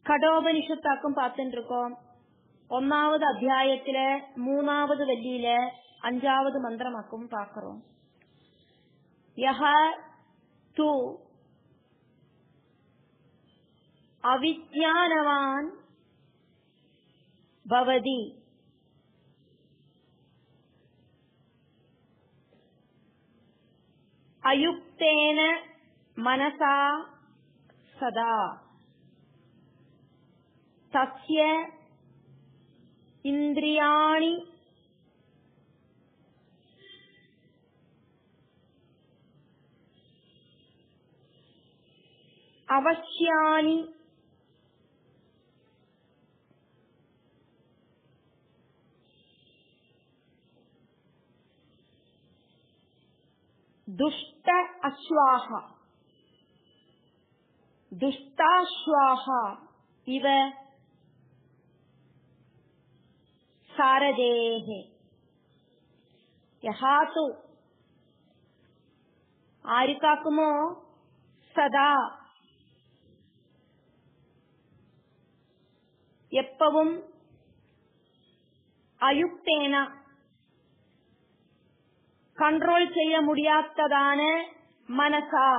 கடோபனிஷத்தாக்கும் பார்த்துட்டு இருக்கோம். 1வது அத்தியாயத்தில 3வது வள்ளியில 5வது மந்திரமாக்கும் பார்க்கிறோம். யஹ து அவிஜ்ஞானவான் பவதி அயுக்தேன மனசா சதா தஸ்ய இந்திரியாணி அவஷ்யானி துஷ்ட அஸ்வாஹ துஷ்டாஸ்வாஹ இவ சாரதேஹே. யஹாது ആർക്കാക്കുമോ സദാ எப்பவும் அயுக்தேன கண்ட்ரோல் செய்ய முடியாததான மனசா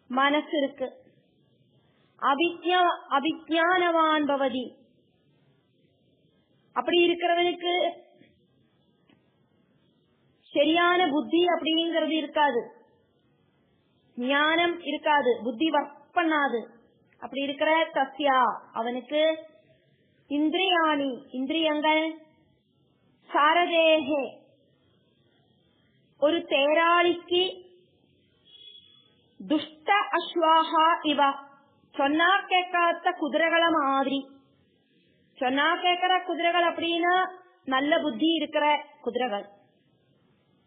மனசு இருக்கு. அவிஜ்ஞானவான் பவதி அப்படி இருக்கிறவனுக்கு சரியான புத்தி அப்படிங்கிறது இருக்காது, ஞானம் இருக்காது, புத்தி ஒர்க் பண்ணாது. அப்படி இருக்கிற தஸ்யா அவனுக்கு இந்திரியாணி இந்திரியங்கள் சாரதேகே ஒரு தேராளிக்கு துஷ்ட அஸ்வாஹா இவ சொன்னா கேட்காத குதிரைகளை மாதிரி. சொன்னா கேட்கிற குதிரைகள் அப்படின்னா நல்ல புத்தி இருக்கிற குதிரைகள்.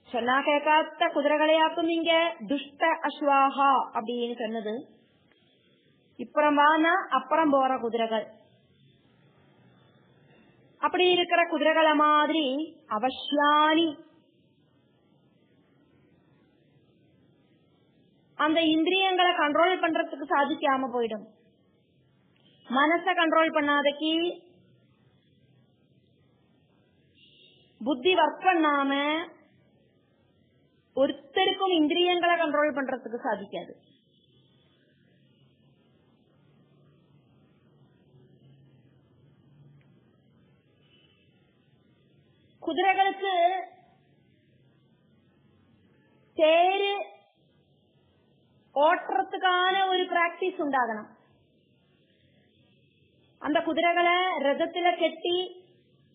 சொன்னா கேட்காத குதிரைகளையாக்கும் இங்க துஷ்ட அஸ்வாஹா அப்படின்னு சொன்னது. இப்புறம் வானா அப்புறம் போற குதிரைகள். அப்படி இருக்கிற குதிரைகளை மாதிரி அவஷ்யானி அந்த இந்திரியங்களை கண்ட்ரோல் பண்றதுக்கு சாதிக்காம போயிடும். மனச கண்ட்ரோல் பண்ணாதக்கு புத்தி ஒர்க் பண்ணாம ஒருத்தருக்கும் இந்திரியங்களை கண்ட்ரோல் பண்றதுக்கு சாதிக்காது. குதிரைகளுக்கு தேரு ஓட்டுறதுக்கான ஒரு பிராக்டிஸ் உண்டாகணும். அந்த குதிரைகளை ரதத்துல கட்டி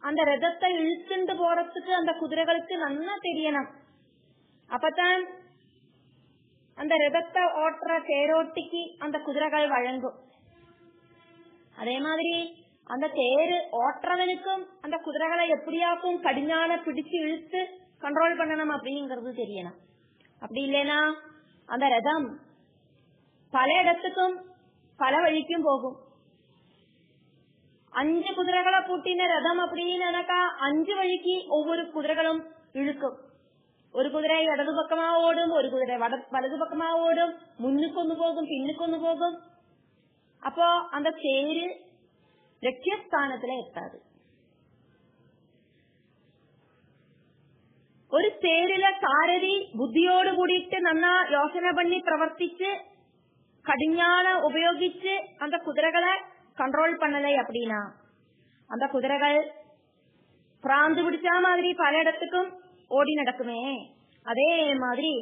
அந்த ரதத்தை இழுத்துண்டு போறதுக்கு அந்த குதிரைகளுக்கு நல்லா தெரியணும். அப்பதான் அந்த ரதத்தை ஓட்டுற தேரோட்டிக்கு அந்த குதிரைகள் வழங்கும். அதே மாதிரி அந்த தேரு ஓட்டுறவனுக்கும் அந்த குதிரைகளை எப்படியாக்கும் கடிஞான பிடிச்சு இழுத்து கண்ட்ரோல் பண்ணணும் அப்படிங்கிறது தெரியணும். அப்படி இல்லைன்னா அந்த ரதம் பல இடத்துக்கும் பல வழிக்கும் போகும். 5 குதிரைகளை பூட்டின ரதம் அப்படின்னு 5 வழிக்கு ஒவ்வொரு குதிரைகளும் இழுக்கும். ஒரு குதிரை இடது பக்கமா ஓடும், ஒரு குதிரை வலது பக்கமா ஓடும், முன்னுக்கு ஒண்ணு போகும், பின்னுக்கு ஒண்ணு போகும். அப்போ அந்த தேரு லட்சியஸ்தானத்துல எட்டாது. ஒரு தேரில சாரதி புத்தியோடு கூடிட்டு நல்லா யோசனை பண்ணி பிரவர்த்திச்சு கடிஞான உபயோகிச்சு அந்த குதிரைகளை கண்ட்ரோல் பண்ணலை அப்படின்னா அந்த குதிரைகள் பிராந்து பிடிச்ச மாதிரி பல இடத்துக்கும் ஓடி நடக்குமே. அதே மாதிரி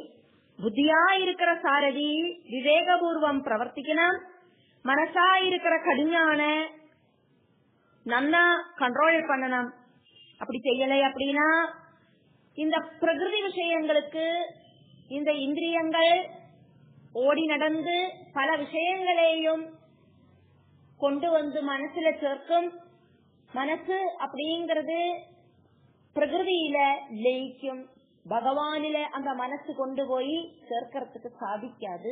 புத்தியா இருக்கிற சாரதி விவேகபூர்வம் பிரவர்த்திக்கணும். மனசா இருக்கிற கடிஞான நல்லா கண்ட்ரோல் பண்ணணும். அப்படி செய்யலை அப்படின்னா இந்த பிரகிருதி விஷயங்களுக்கு இந்த இந்திரியங்கள் ஓடி நடந்து பல விஷயங்களையும் கொண்டு வந்து மனசுல சேர்க்கும். மனசு அப்படிங்கிறது பிரகிருதியில லயிக்கும். பகவானில அந்த மனசு கொண்டு போய் சேர்க்கறதுக்கு சாதிக்காது.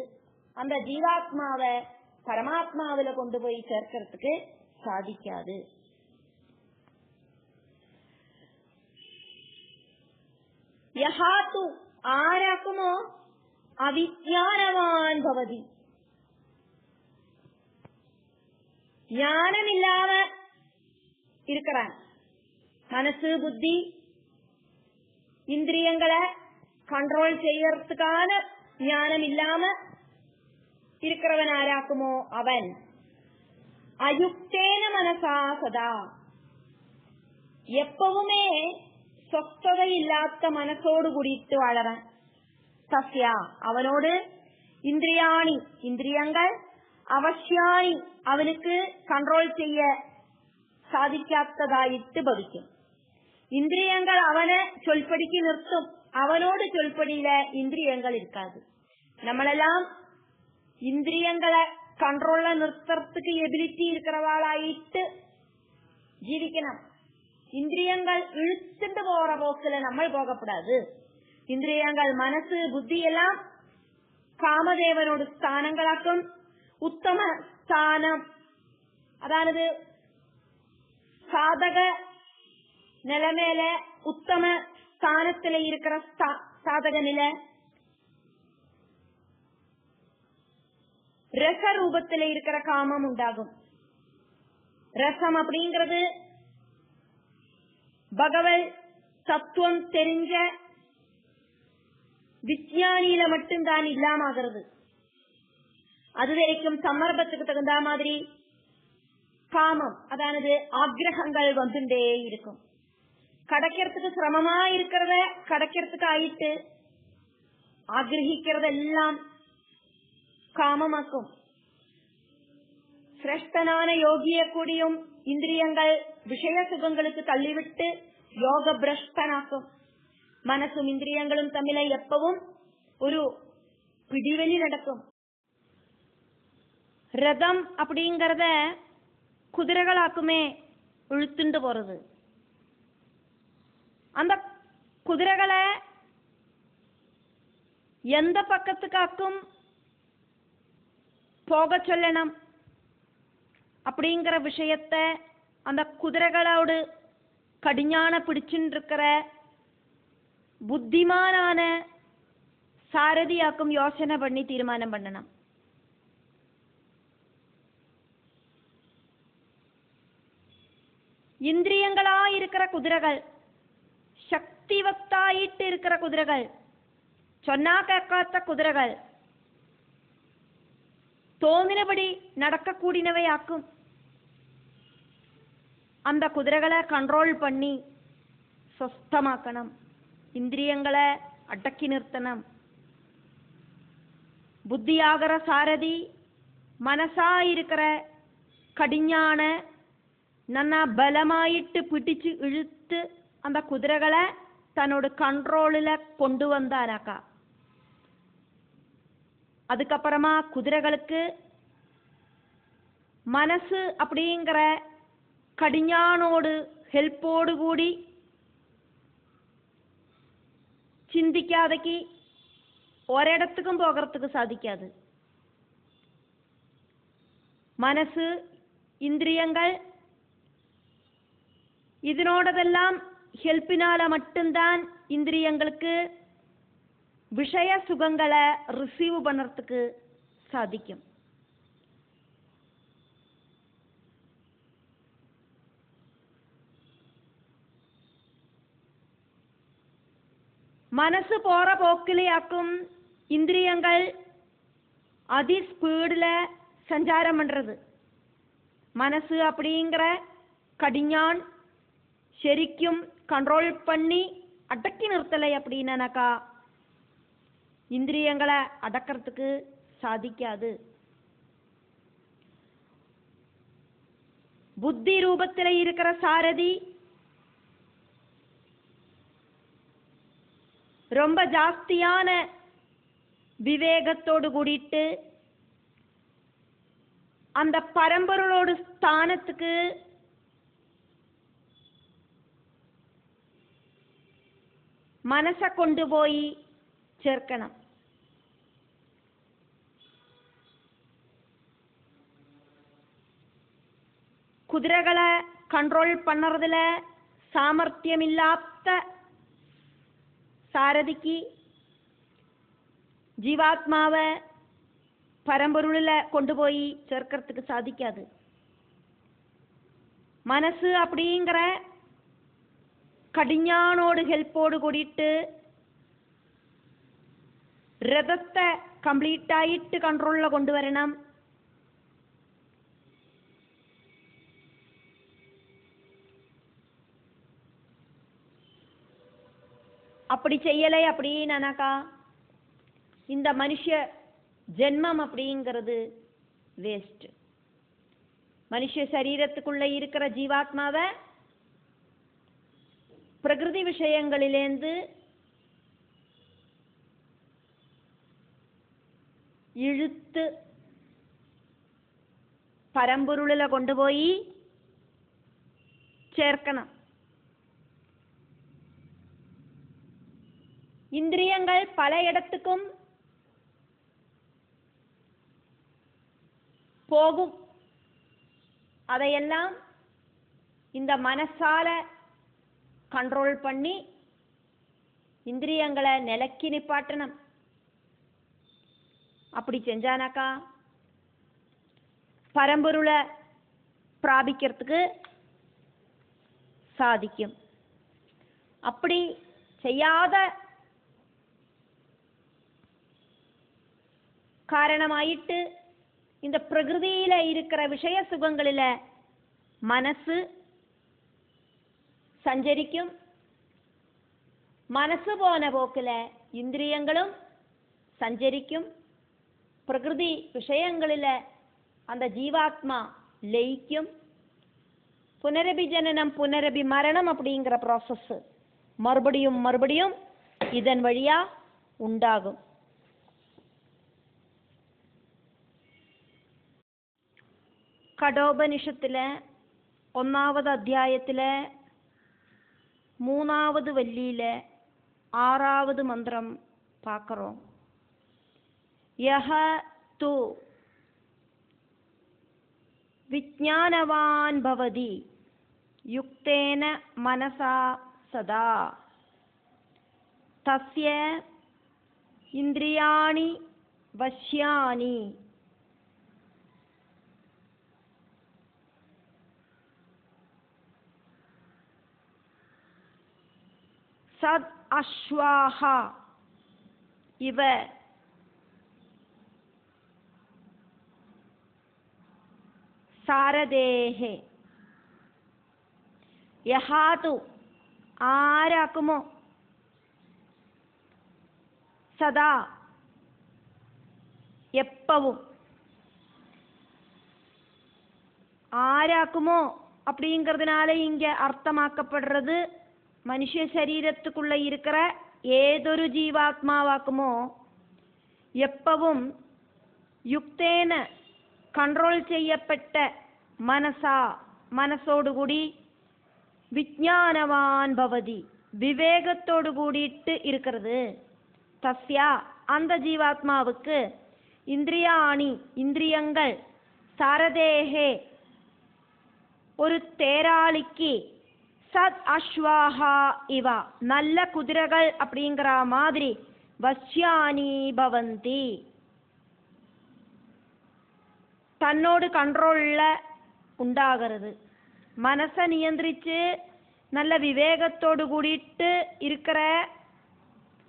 அந்த ஜீவாத்மாவை பரமாத்மாவில கொண்டு போய் சேர்க்கறதுக்கு சாதிக்காது. யஹாது ஆராக்குமோ அவிஜ்ஞானவான் பவதி ஞானம் இல்லாம இருக்கிறான். மனசு புத்தி இந்திரியங்களை கண்ட்ரோல் செய்யறதுக்கான ஞானம் இல்லாம இருக்கிறவன் ஆராக்குமோ அவன் அயுக்தேன மனசா சதா, எப்பவுமே சொத்ததை இல்லாத மனசோடு கூடிட்டு வாழறான். சத்யா அவனோடு இந்திரியாணி இந்திரியங்கள் அவசியாணி அவனுக்கு கண்ட்ரோல் செய்ய സാധിക്കാത്തതായിട്ട് ഭവിക്കും. ഇന്ദ്രിയങ്ങൾ അവനെ ചൊൽപ്പടിക്ക് നിർത്തും, അവനോട് ചൊൽപ്പടിയിലെ ഇന്ദ്രിയങ്ങൾ ഇരിക്കാതെ. നമ്മളെല്ലാം ഇന്ദ്രിയങ്ങളെ കൺട്രോളിൽ നിർത്തறதுக்கு എബിലിറ്റി இருக்கிறவாளாയിട്ട് ജീവിക്കണം. இந்திரியங்கள் இழுத்துட்டு போற போக்குல நம்ம போகக்கூடாது. இந்திரியங்கள் மனசு புத்தி எல்லாம் காமதேவனோட ஸ்தானங்களாக்கும். உத்தம ஸ்தானம் அதாவது சாதக நிலைமையில உத்தம ஸ்தானத்துல இருக்கிற சாதக நிலை ரச ரூபத்துல இருக்கிற காமம் உண்டாகும். ரசம் அப்படிங்கிறது பகவத் தத்துவம் தெரிஞ்ச விஞ்ஞானியில மட்டும்தான் இல்லாமகிறது. அது வரைக்கும் சந்தர்ப்பத்துக்கு தகுந்த மாதிரி காமம் அதாவது ஆக்ரகங்கள் வந்துட்டே இருக்கும். கிடைக்கிறதுக்கு சிரமமா இருக்கிறத கிடைக்கிறதுக்கு ஆயிட்டு ஆக்ரஹிக்கிறதெல்லாம் காமமாக்கும். சிரேஷ்டனான யோகிய கூடியும் இந்திரியங்கள் விஷய சுகங்களுக்கு தள்ளிவிட்டு யோக பிரஷ்டனாக்கும். மனசும் இந்திரியங்களும் தம்மில எப்பவும் ஒரு பிடிவெளி நடக்கும். ரதம் அப்படிங்கறத குதிரைகளாக்குமே இழுத்துண்டு போறது. அந்த குதிரைகளை எந்த பக்கத்துக்காக்கும் போக சொல்லணும் அப்படிங்கிற விஷயத்தை அந்த குதிரைகளோடு கடிஞான பிடிச்சுட்டு இருக்கிற புத்திமானான சாரதியாக்கும் யோசனை பண்ணி தீர்மானம் பண்ணணும். இந்திரியங்களா இருக்கிற குதிரைகள், சக்திவத்தாயிட்டு இருக்கிற குதிரைகள், சொன்னா கேட்காத குதிரைகள் தோന്നിனபடி நடக்கக்கூடியவையாக்கும். அந்த குதிரைகளை கண்ட்ரோல் பண்ணி சொஸ்தமாக்கணும். இந்திரியங்களை அடக்கி நிறுத்தணும். புத்தியாகிற சாரதி மனசா இருக்கிற கடிஞான நன்னா பலமாயிட்டு பிடிச்சு இழுத்து அந்த குதிரைகளை தன்னோட கண்ட்ரோலில் கொண்டு வந்தானாக்கா அதுக்கப்புறமா குதிரைகளுக்கு மனசு அப்படிங்கிற கடிஞானோடு ஹெல்ப்போடு கூடி சிந்திக்காதக்கு ஒரிடத்துக்கும் போகிறதுக்கு சாதிக்காது. மனசு இந்திரியங்கள் இதனோடதெல்லாம் ஹெல்ப்பினால மட்டும்தான் இந்திரியங்களுக்கு விஷய சுகங்களை ரிசீவ் பண்ணறதுக்கு சாதிக்கும். மனசு போற போக்கிலேயாக்கும் இந்திரியங்கள் அதி ஸ்பீடுல சஞ்சாரம் பண்றது. மனசு அப்படிங்கிற கடிஞான் ശരിക്കും கண்ட்ரோல் பண்ணி அடக்கி நிறுத்தலை அப்படின்னாக்கா இந்திரியங்களை அடக்கிறதுக்கு சாதிக்காது. புத்தி ரூபத்தில் இருக்கிற சாரதி ரொம்ப ஜாஸ்தியான விவேகத்தோடு கூடிட்டு அந்த பரம்பொருளோட ஸ்தானத்துக்கு மனசை கொண்டு போய் சேர்க்கணும். குதிரைகளை கண்ட்ரோல் பண்ணறதுல சாமர்த்தியம் இல்லாத சாரதிக்கு ஜீவாத்மாவை பரம்பொருளில் கொண்டு போய் சேர்க்கறதுக்கு சாதிக்காது. மனசு அப்படிங்கிற கடிஞானோடு ஹெல்ப்போடு கூடிட்டு ரதத்தை கம்ப்ளீட் ஆயிட்டு கண்ட்ரோல்ல கொண்டு வரணும். அப்படி செய்யலை அப்படின்னாக்கா இந்த மனுஷ ஜென்மம் அப்படிங்கிறது வேஸ்ட். மனுஷ சரீரத்துக்குள்ள இருக்கிற ஜீவாத்மாவை பிரகிருதி விஷயங்களிலேந்து இழுத்து பரம்பொருளில கொண்டு போய் சேர்க்கணும். இந்திரியங்கள் பல இடத்துக்கும் போகும். அதையெல்லாம் இந்த மனசால கண்ட்ரோல் பண்ணி இந்திரியங்களை நிலக்கி நிப்பாட்டணும். அப்படி செஞ்சானாக்கா பரம்பொருளை பிராபிக்கிறதுக்கு சாதிக்கும். அப்படி செய்யாத காரணமாயிட்டு இந்த பிரகிருதியில இருக்கிற விஷய சுகங்களில மனசு சஞ்சரிக்கும். மனசு போன போக்கில இந்திரியங்களும் சஞ்சரிக்கும். பிரகிருதி விஷயங்களில அந்த ஜீவாத்மா லயிக்கும். புனரபி ஜனனம் புனரபி மரணம் அப்படிங்கிற ப்ராசஸ் மறுபடியும் மறுபடியும் இதன் வழியா உண்டாகும். கடோபனிஷத்துல 1வது அத்தியாயத்துல 3வது வள்ளியில 6வது மந்திரம் பார்க்கிறோம். யஹ து விஜ்ஞானவான் பவதி யுக்தேன மனசா சதா தஸ்ய இந்திரியாணி வஷ்யானி சத் அஸ்வாஹா இவ சாரதேஹே. யஹாது ആരാക്കുമോ സദാ எப்பவும் ஆராக்குமோ அப்படிங்கிறதுனால இங்க அர்த்தமாக்கப்படுறது மனுஷ சரீரத்துக்குள்ள இருக்கிற ஏதொரு ஜீவாத்மாவாக்குமோ எப்பவும் யுக்தேன கண்ட்ரோல் செய்யப்பட்ட மனசா மனசோடு கூடி விஞ்ஞானவான் பவதி விவேகத்தோடு கூடிட்டு இருக்கிறது. தஸ்யா அந்த ஜீவாத்மாவுக்கு இந்திரியாணி இந்திரியங்கள் சாரதேஹே ஒரு தேராளிக்கு சத் அஸ்வாஹா இவா நல்ல குதிரைகள் அப்படிங்கிற மாதிரி வஷ்யானி பவந்தி தன்னோடு கண்ட்ரோல்ல உண்டாகிறது. மனசை நியந்திரிச்சு நல்ல விவேகத்தோடு கூடிட்டு இருக்கிற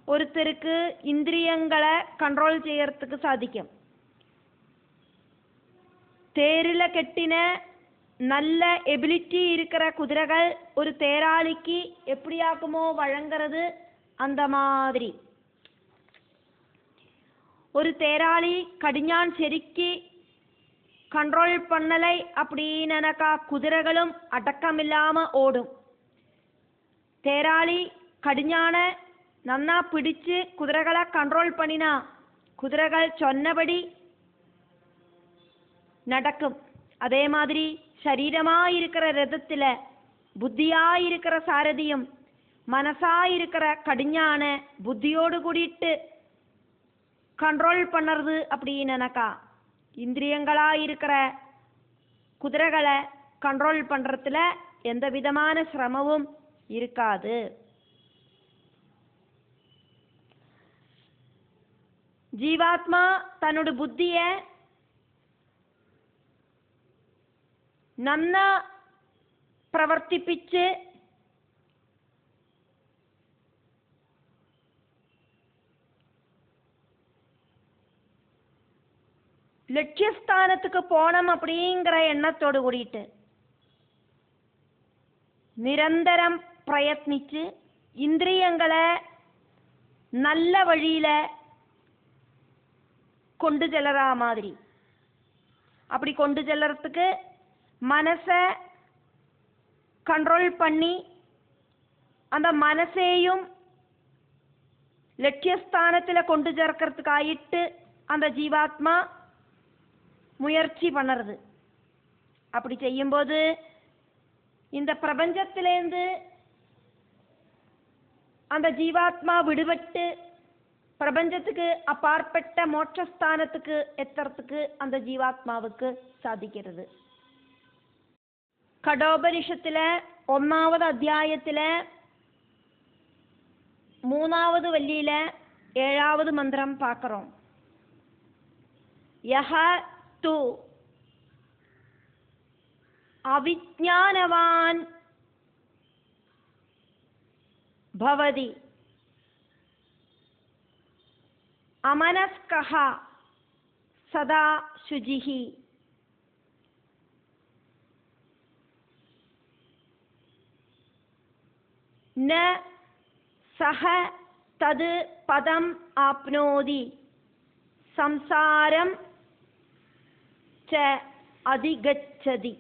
ஒருத்தருக்கு இந்திரியங்களை கண்ட்ரோல் செய்யறதுக்கு சாதிக்கும். தேரில கெட்டின நல்ல எபிலிட்டி இருக்கிற குதிரைகள் ஒரு தேராளிக்கு எப்படியாக்குமோ வழங்கிறது அந்த மாதிரி ஒரு தேராளி கடிஞான் செருக்கி கண்ட்ரோல் பண்ணலை அப்படின்னாக்கா குதிரைகளும் அடக்கமில்லாம ஓடும். தேராளி கடிஞான நன்னா பிடிச்சு குதிரைகளை கண்ட்ரோல் பண்ணினா குதிரைகள் சொன்னபடி நடக்கும். அதே மாதிரி சரீரமாயிருக்கிற ரதத்துல புத்தியாயிருக்கிற சாரதியும் மனசாயிருக்கிற கடிஞான புத்தியோடு கூடிட்டு கண்ட்ரோல் பண்ணுறது அப்படின்னாக்கா இந்திரியங்களாயிருக்கிற குதிரைகளை கண்ட்ரோல் பண்றதுல எந்த விதமான சிரமமும் இருக்காது. ஜீவாத்மா தன்னோட புத்திய நன்னா പ്രവർത്തിപ്പിച്ച് லட்சியஸ்தானத்துக்கு போனோம் அப்படிங்கிற எண்ணத்தோடு கூடிட்டு நிரந்தரம் பிரயத்னிச்சு இந்திரியங்களை நல்ல வழியில கொண்டு செல்லற மாதிரி, அப்படி கொண்டு செல்லறதுக்கு மனசை கண்ட்ரோல் பண்ணி அந்த மனசையும் லட்சியஸ்தானத்தில் கொண்டு சேர்க்கறதுக்காயிட்டு அந்த ஜீவாத்மா முயற்சி பண்ணுறது. அப்படி செய்யும்போது இந்த பிரபஞ்சத்திலேருந்து அந்த ஜீவாத்மா விடுபட்டு பிரபஞ்சத்துக்கு அப்பாற்பட்ட மோட்சஸ்தானத்துக்கு எத்துறதுக்கு அந்த ஜீவாத்மாவுக்கு சாதிக்கிறது. கடோபனிஷத்துல 1வது அத்தியாயத்துல 3வது வள்ளியில 7வது மந்திரம் பார்க்கிறோம். யஹ து அவிஜ்ஞானவான் பவதி அமனஸ்கஹ சதா சுஜிஹி ந சஹ தது பதம் ஆப்னோதி சம்சாரம் ச அதிகச்சதி.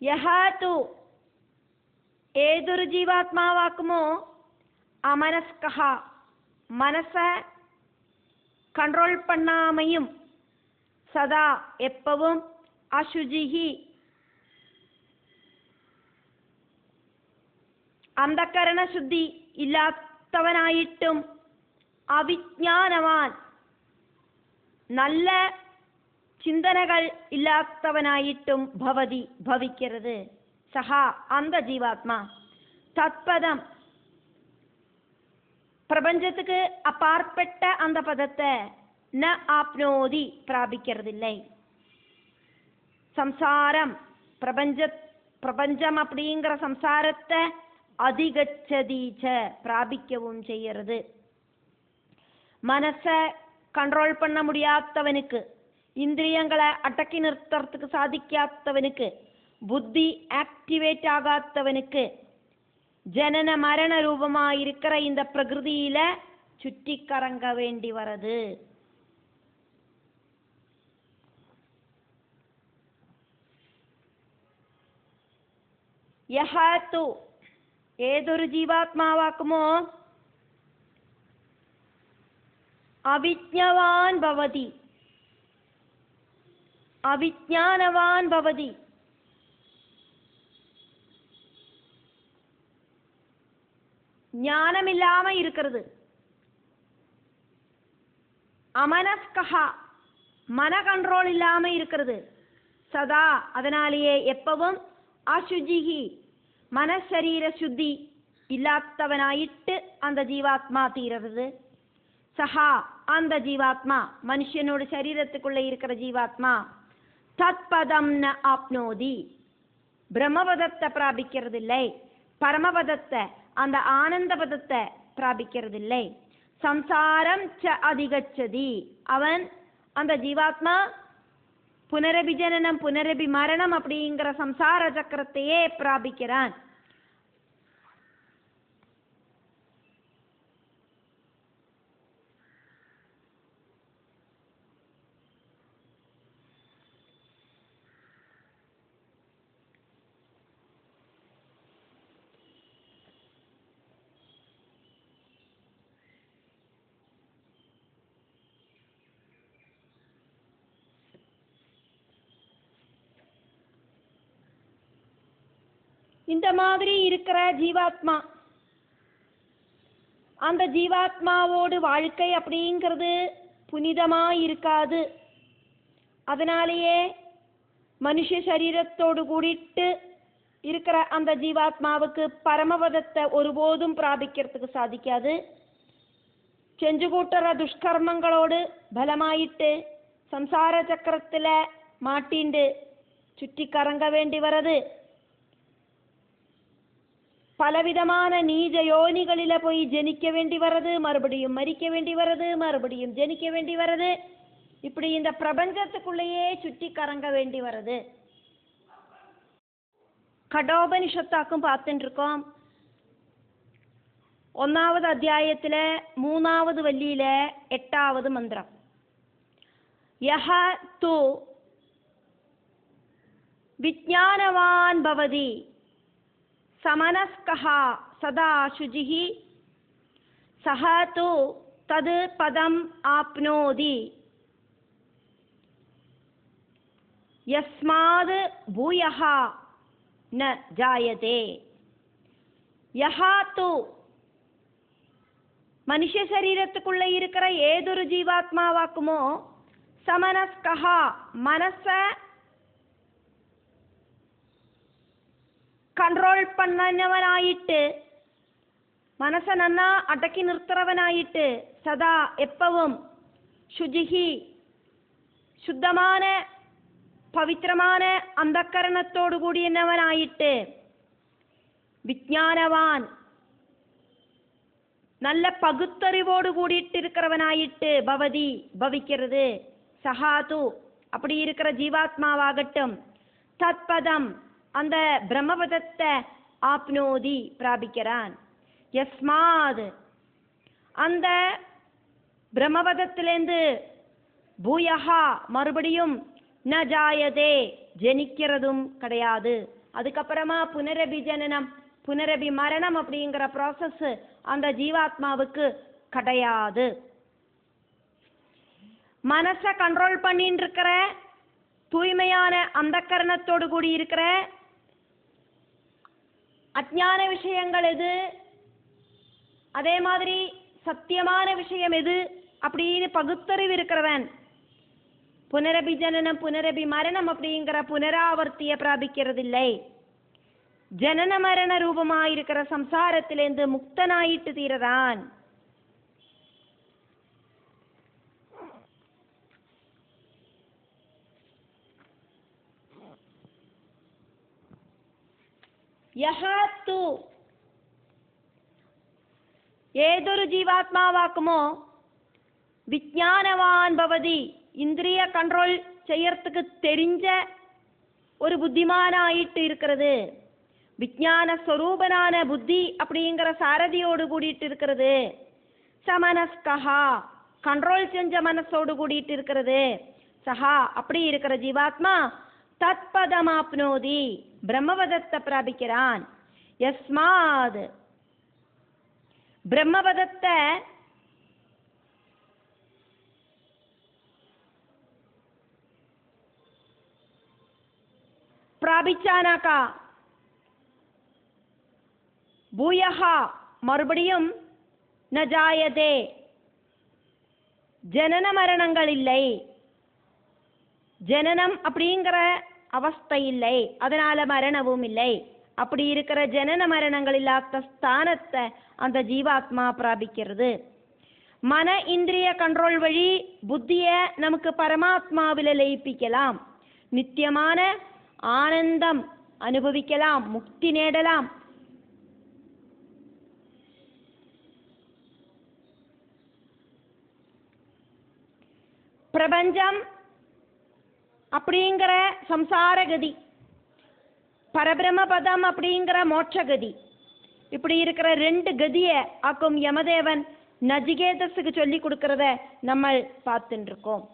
யஹ து ஏதொரு ஜீவாத்மாவாக்குமோ அமனஸ்கஹ மனசை கண்ட்ரோல் பண்ணாமையும் சதா எப்பவும் அசுஜிஹி அந்தக்கரண சுத்தி இல்லாதவனாயிட்டும் அவிஜ்ஞானவான் நல்ல சிந்தனைகள் இல்லாதவனாயிட்டும் பவதி பவிக்கிறது. சஹா அந்த ஜீவாத்மா தத்பதம் பிரபஞ்சத்துக்கு அப்பாற்பட்ட அந்த பதத்தை ந ஆப்னோதி பிராபிக்கிறதில்லை. சம்சாரம் பிரபஞ்சம் அப்படிங்கிற சம்சாரத்தை அதிகச்சதீச்ச பிராபிக்கவும் செய்யறது. மனசை கண்ட்ரோல் பண்ண முடியாதவனுக்கு, இந்திரியங்களை அடக்கி நிறுத்துறதுக்கு சாதிக்காதவனுக்கு, புத்தி ஆக்டிவேட் ஆகாதவனுக்கு ஜனன மரண ரூபமாயிருக்கிற இந்த பிரகிருதியில சுற்றி கறங்க வேண்டி வரது. யஹ து ஏதொரு ஜீவாத்மாவாக்குமோ அவிஜ்ஞவான் பவதி அவிஜ்ஞானவான் பவதி ஞானமில்லாம இருக்கிறது. அமனஸ்கஹா மன கண்ட்ரோல் இல்லாம இருக்கிறது. சதா அதனாலேயே எப்பவும் அசுஜிஹி மனசரீர சுத்தி இல்லாதவனாயிட்டு அந்த ஜீவாத்மா தீரறது. சஹா அந்த ஜீவாத்மா மனுஷனோட சரீரத்துக்குள்ள இருக்கிற ஜீவாத்மா தத்பதம் ந ஆப்னோதி பிரம்மபதத்தை பிராபிக்கிறதில்லை, பரமபதத்தை அந்த ஆனந்த பதத்தை பிராபிக்கிறதில்லை. சம்சாரம் ச அதிகச்சதி அவன் அந்த ஜீவாத்மா புனரபி ஜனனம் புனரபி மரணம் அப்படிங்கிற சம்சார சக்கரத்தையே பிராபிக்கிறான். இந்த மாதிரி இருக்கிற ஜீவாத்மா அந்த ஜீவாத்மாவோடு வாழ்க்கை அப்படிங்கிறது புனிதமா இருக்காது. அதனாலேயே மனுஷ சரீரத்தோடு கூடிட்டு இருக்கிற அந்த ஜீவாத்மாவுக்கு பரமபதத்தை ஒருபோதும் பிராபிக்கிறதுக்கு சாதிக்காது. செஞ்சு கூட்டுற துஷ்கர்மங்களோடு பலமாயிட்டு சம்சார சக்கரத்துல மாட்டிண்டு சுற்றி கறங்க வேண்டி வருது. பலவிதமான நீஜ யோனிகளில போய் ஜெனிக்க வேண்டி வருது, மறுபடியும் மரிக்க வேண்டி வருது, மறுபடியும் ஜெனிக்க வேண்டி வருது. இப்படி இந்த பிரபஞ்சத்துக்குள்ளேயே சுற்றி கறங்க வேண்டி வருது. கடோபனிஷத்தாக்கும் பார்த்துட்டு இருக்கோம். 1வது அத்தியாயத்துல 3வது வள்ளியில 8வது மந்திரம். யஹ து விஜ்ஞானவான் பவதி சமனஸ்கஹ சதா சுஜிஹி சஹ து தது பதம் ஆப்னோதி யஸ்மாத் பூயஹ ந ஜாயதே. யஹா து மனுஷ சரீரத்துக்குள்ள இருக்கிற ஏதொரு ஜீவாத்மாவாக்குமோ சமனஸ்கஹா மனச கண்ட்ரோல் பண்ணவனாயிட்டு, மனச நன்னா அடக்கி நிறுத்துறவனாயிட்டு, சதா எப்பவும் சுஜிஹி சுத்தமான பவித்திரமான அந்தக்கரணத்தோடு கூடியவனாயிட்டு, விஞ்ஞானவான் நல்ல பகுத்தறிவோடு கூடிட்டு இருக்கிறவனாயிட்டு, பவதி பவிக்கிறது, சஹாது அப்படி இருக்கிற ஜீவாத்மாவாகட்டும், தத்பதம் அந்த பிரம்மபதத்தை ஆப்னோதி பிராபிக்கிறான். யஸ்மாத் அந்த பிரம்மபதத்திலேந்து பூயஹா மறுபடியும் ந ஜாயதே ஜெனிக்கிறதும் கிடையாது. அதுக்கப்புறமா புனரபி ஜனனம் புனரபி மரணம் அப்படிங்கிற ப்ராசஸ் அந்த ஜீவாத்மாவுக்கு கிடையாது. மனசை கண்ட்ரோல் பண்ணிட்டு இருக்கிற தூய்மையான அந்த கரணத்தோடு கூடி இருக்கிற அஜ்ஞான விஷயங்கள் எது, அதே மாதிரி சத்தியமான விஷயம் எது அப்படின்னு பகுத்தறிவு இருக்கிறவன் புனரபி ஜனனம் புனரபி மரணம் அப்படிங்கிற புனராவர்த்திய பிராபிக்கிறதில்லை. ஜனன மரண ரூபமாயிருக்கிற சம்சாரத்திலேருந்து முக்தனாயிட்டு தீரதான். யஹாத்து ஏதொரு ஜீவாத்மாவாக்குமோ விஞ்ஞானவான் பவதி இந்திரிய கண்ட்ரோல் செய்யறதுக்கு தெரிஞ்ச ஒரு புத்திமானாயிட்டு இருக்கிறது, விஞ்ஞான ஸ்வரூபனான புத்தி அப்படிங்கிற சாரதியோடு கூடிட்டு இருக்கிறது, சமனஸ்கஹா கண்ட்ரோல் செஞ்ச மனசோடு கூடிட்டு இருக்கிறது, சஹா அப்படி இருக்கிற ஜீவாத்மா தத்பதமாப்னோதி பிரம்மபதத்தை பிராபிக்கிறான். யஸ்மாத் பிரம்மபதத்தை பிராபிச்சானாக்கா பூயஹா மறுபடியும் ந ஜாயதே ஜனன மரணங்கள் இல்லை, ஜனனம் அப்படிங்கிற அவஸ்தை இல்லை, அதனால மரணமும் இல்லை. அப்படி இருக்கிற ஜனன மரணங்கள் இல்லாத ஸ்தானத்தை அந்த ஜீவாத்மா பிராபிக்கிறது. மன இந்திரிய கண்ட்ரோல் வழி புத்திய நமக்கு பரமாத்மாவில லயிப்பிக்கலாம், நித்தியமான ஆனந்தம் அனுபவிக்கலாம், முக்தி நேடலாம். பிரபஞ்சம் அப்படிங்கிற சம்சாரகதி, பரபிரமபதம் அப்படிங்கிற மோட்சகதி, இப்படி இருக்கிற 2 கதியை ஆக்கும் யமதேவன் நஜிகேதஸுக்கு சொல்லி கொடுக்கறத நம்ம பார்த்துட்டு இருக்கோம்.